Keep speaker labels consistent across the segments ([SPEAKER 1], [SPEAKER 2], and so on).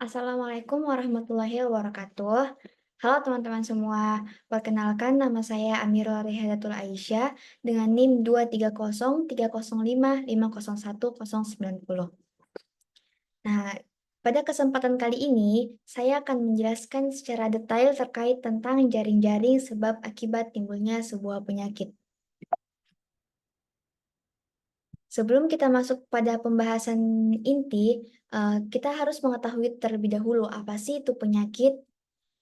[SPEAKER 1] Assalamualaikum warahmatullahi wabarakatuh. Halo teman-teman semua, perkenalkan nama saya Amirul Rihadatul Aisyah dengan NIM 2303055501090. Nah, pada kesempatan kali ini, saya akan menjelaskan secara detail terkait tentang jaring-jaring sebab akibat timbulnya sebuah penyakit. Sebelum kita masuk pada pembahasan inti, kita harus mengetahui terlebih dahulu apa sih itu penyakit.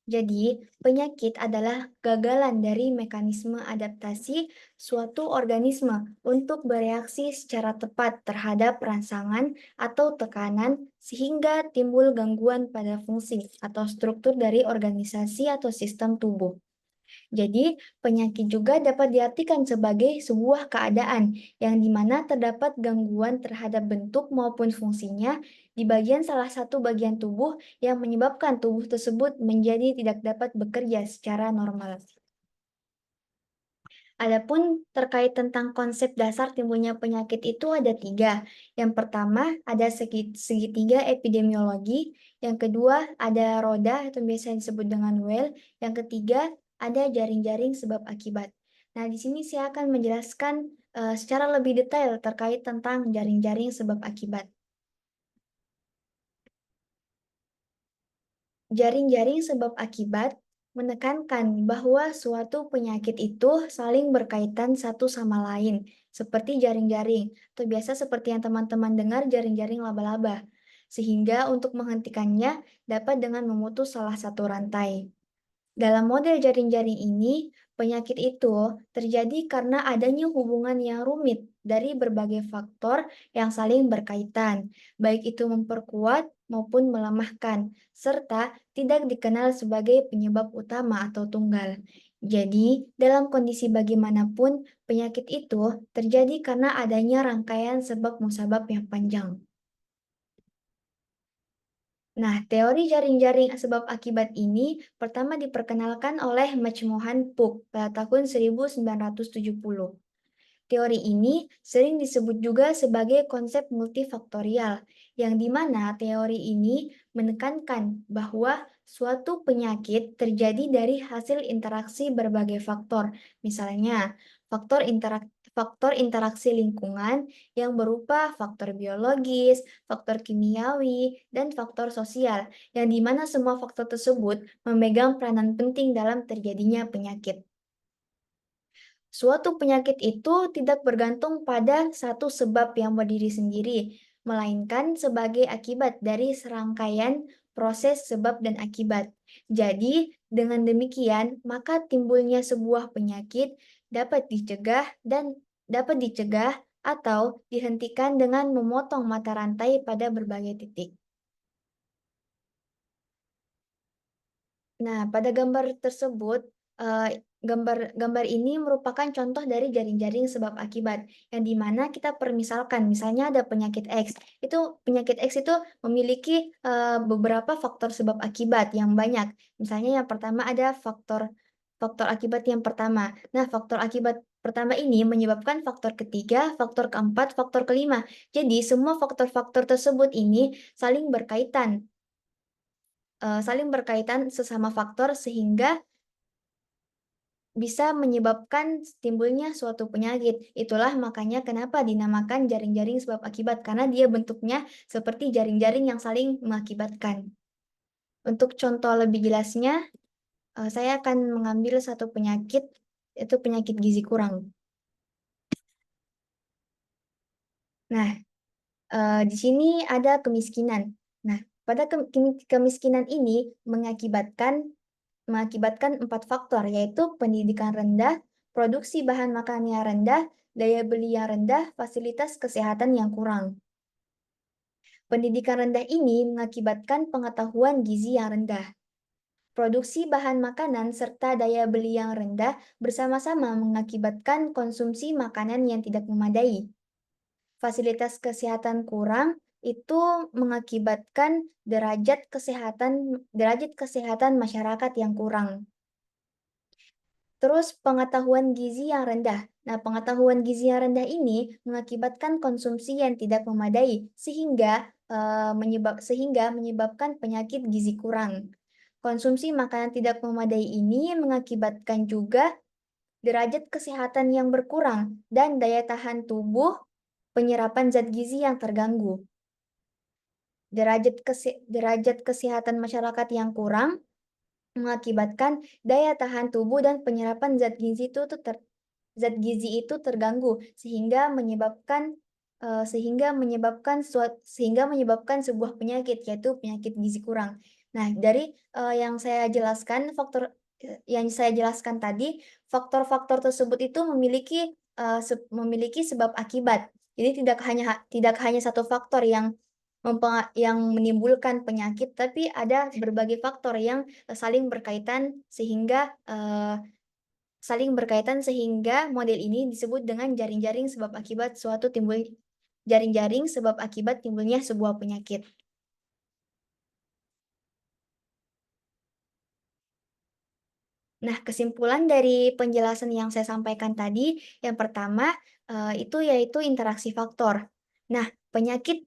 [SPEAKER 1] Jadi, penyakit adalah gagalan dari mekanisme adaptasi suatu organisme untuk bereaksi secara tepat terhadap rangsangan atau tekanan sehingga timbul gangguan pada fungsi atau struktur dari organisasi atau sistem tubuh. Jadi, penyakit juga dapat diartikan sebagai sebuah keadaan yang dimana terdapat gangguan terhadap bentuk maupun fungsinya di bagian salah satu bagian tubuh yang menyebabkan tubuh tersebut menjadi tidak dapat bekerja secara normal. Adapun terkait tentang konsep dasar timbulnya penyakit itu ada tiga. Yang pertama ada segitiga epidemiologi, yang kedua ada roda atau biasa disebut dengan well, yang ketiga ada jaring-jaring sebab akibat. Nah, di sini saya akan menjelaskan secara lebih detail terkait tentang jaring-jaring sebab akibat. Jaring-jaring sebab akibat menekankan bahwa suatu penyakit itu saling berkaitan satu sama lain, seperti jaring-jaring, atau biasa seperti yang teman-teman dengar jaring-jaring laba-laba, sehingga untuk menghentikannya dapat dengan memutus salah satu rantai. Dalam model jaring-jaring ini, penyakit itu terjadi karena adanya hubungan yang rumit dari berbagai faktor yang saling berkaitan, baik itu memperkuat maupun melemahkan, serta tidak dikenal sebagai penyebab utama atau tunggal. Jadi, dalam kondisi bagaimanapun, penyakit itu terjadi karena adanya rangkaian sebab musabab yang panjang. Nah, teori jaring-jaring sebab akibat ini pertama diperkenalkan oleh Majmuhan Puk pada tahun 1970. Teori ini sering disebut juga sebagai konsep multifaktorial, yang dimana teori ini menekankan bahwa suatu penyakit terjadi dari hasil interaksi berbagai faktor, misalnya faktor interaksi lingkungan yang berupa faktor biologis, faktor kimiawi, dan faktor sosial, yang dimana semua faktor tersebut memegang peranan penting dalam terjadinya penyakit. Suatu penyakit itu tidak bergantung pada satu sebab yang berdiri sendiri, melainkan sebagai akibat dari serangkaian proses sebab dan akibat. Jadi, dengan demikian, maka timbulnya sebuah penyakit dapat dicegah atau dihentikan dengan memotong mata rantai pada berbagai titik. Nah, pada gambar tersebut, gambar ini merupakan contoh dari jaring-jaring sebab akibat, yang di mana kita permisalkan, misalnya ada penyakit X, itu penyakit X itu memiliki, beberapa faktor sebab akibat yang banyak. Misalnya yang pertama ada faktor faktor akibat yang pertama. Nah, faktor akibat pertama ini menyebabkan faktor ketiga, faktor keempat, faktor kelima. Jadi semua faktor-faktor tersebut ini saling berkaitan sesama faktor sehingga bisa menyebabkan timbulnya suatu penyakit. Itulah makanya kenapa dinamakan jaring-jaring sebab akibat, karena dia bentuknya seperti jaring-jaring yang saling mengakibatkan. Untuk contoh lebih jelasnya, saya akan mengambil satu penyakit, yaitu penyakit gizi kurang. Nah, di sini ada kemiskinan. Nah, pada kemiskinan ini mengakibatkan 4 faktor, yaitu pendidikan rendah, produksi bahan makanan yang rendah, daya beli yang rendah, fasilitas kesehatan yang kurang. Pendidikan rendah ini mengakibatkan pengetahuan gizi yang rendah. Produksi bahan makanan serta daya beli yang rendah bersama-sama mengakibatkan konsumsi makanan yang tidak memadai. Fasilitas kesehatan kurang itu mengakibatkan derajat kesehatan masyarakat yang kurang. Terus pengetahuan gizi yang rendah. Nah, pengetahuan gizi yang rendah ini mengakibatkan konsumsi yang tidak memadai, sehingga sehingga menyebabkan penyakit gizi kurang. Konsumsi makanan tidak memadai ini mengakibatkan juga derajat kesehatan yang berkurang dan daya tahan tubuh penyerapan zat gizi yang terganggu. Derajat kesehatan masyarakat yang kurang mengakibatkan daya tahan tubuh dan penyerapan zat gizi itu terganggu sehingga menyebabkan sebuah penyakit, yaitu penyakit gizi kurang. Nah, dari, yang saya jelaskan tadi, faktor-faktor tersebut itu memiliki sebab akibat. Jadi tidak hanya satu faktor yang menimbulkan penyakit, tapi ada berbagai faktor yang saling berkaitan sehingga model ini disebut dengan jaring-jaring sebab akibat timbulnya sebuah penyakit. Nah, kesimpulan dari penjelasan yang saya sampaikan tadi, yang pertama, itu yaitu interaksi faktor. Nah, penyakit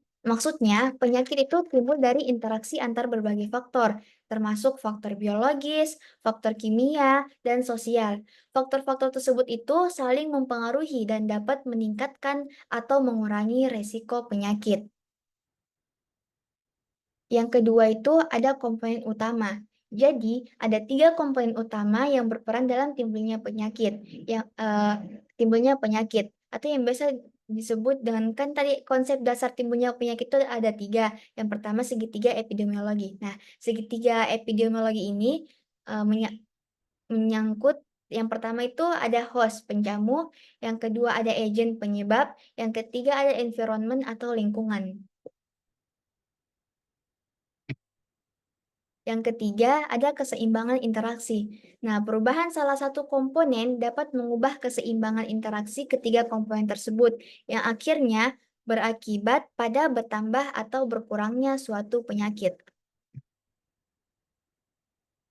[SPEAKER 1] itu timbul dari interaksi antar berbagai faktor, termasuk faktor biologis, faktor kimia, dan sosial. Faktor-faktor tersebut itu saling mempengaruhi dan dapat meningkatkan atau mengurangi resiko penyakit. Yang kedua itu ada komponen utama. Jadi, ada 3 komponen utama yang berperan dalam timbulnya penyakit, atau yang biasa disebut dengan kan tadi konsep dasar timbulnya penyakit itu ada 3. Yang pertama segitiga epidemiologi. Nah, segitiga epidemiologi ini, menyangkut yang pertama itu ada host, penjamu, yang kedua ada agen penyebab, yang ketiga ada environment atau lingkungan. Yang ketiga, ada keseimbangan interaksi. Nah, perubahan salah satu komponen dapat mengubah keseimbangan interaksi ketiga komponen tersebut, yang akhirnya berakibat pada bertambah atau berkurangnya suatu penyakit.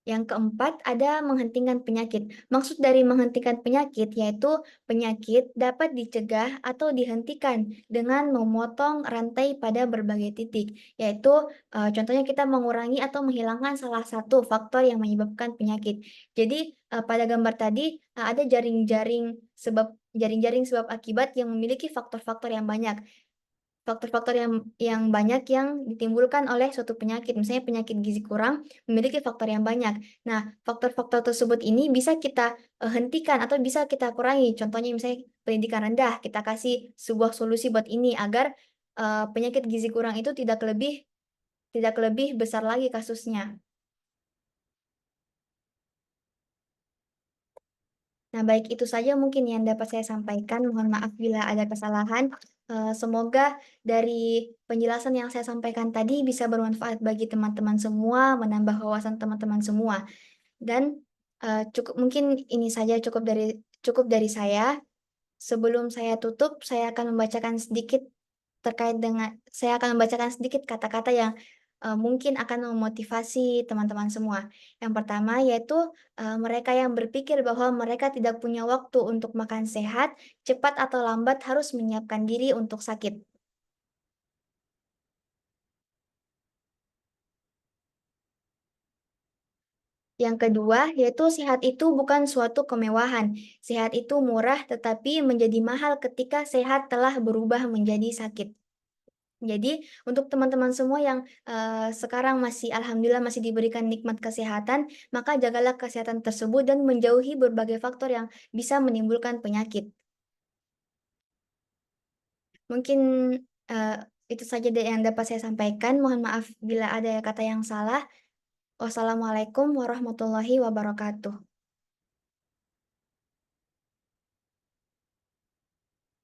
[SPEAKER 1] Yang keempat, ada menghentikan penyakit. Maksud dari menghentikan penyakit yaitu penyakit dapat dicegah atau dihentikan dengan memotong rantai pada berbagai titik, yaitu contohnya kita mengurangi atau menghilangkan salah satu faktor yang menyebabkan penyakit. Jadi pada gambar tadi ada jaring-jaring sebab akibat yang memiliki faktor-faktor yang banyak. Faktor-faktor yang banyak yang ditimbulkan oleh suatu penyakit, misalnya penyakit gizi kurang memiliki faktor yang banyak. Nah, faktor-faktor tersebut ini bisa kita, hentikan atau bisa kita kurangi. Contohnya misalnya pendidikan rendah, kita kasih sebuah solusi buat ini agar, penyakit gizi kurang itu tidak lebih besar lagi kasusnya. Nah, baik itu saja mungkin yang dapat saya sampaikan. Mohon maaf bila ada kesalahan. Semoga dari penjelasan yang saya sampaikan tadi bisa bermanfaat bagi teman-teman semua, menambah wawasan teman-teman semua. Dan mungkin ini saja cukup dari saya. Sebelum saya tutup, saya akan membacakan sedikit kata-kata yang mungkin akan memotivasi teman-teman semua. Yang pertama yaitu mereka yang berpikir bahwa mereka tidak punya waktu untuk makan sehat, cepat atau lambat harus menyiapkan diri untuk sakit. Yang kedua, yaitu sehat itu bukan suatu kemewahan. Sehat itu murah tetapi menjadi mahal ketika sehat telah berubah menjadi sakit. Jadi, untuk teman-teman semua yang sekarang alhamdulillah masih diberikan nikmat kesehatan, maka jagalah kesehatan tersebut dan menjauhi berbagai faktor yang bisa menimbulkan penyakit. Mungkin, eee, itu saja yang dapat saya sampaikan. Mohon maaf bila ada kata yang salah. Wassalamualaikum warahmatullahi wabarakatuh.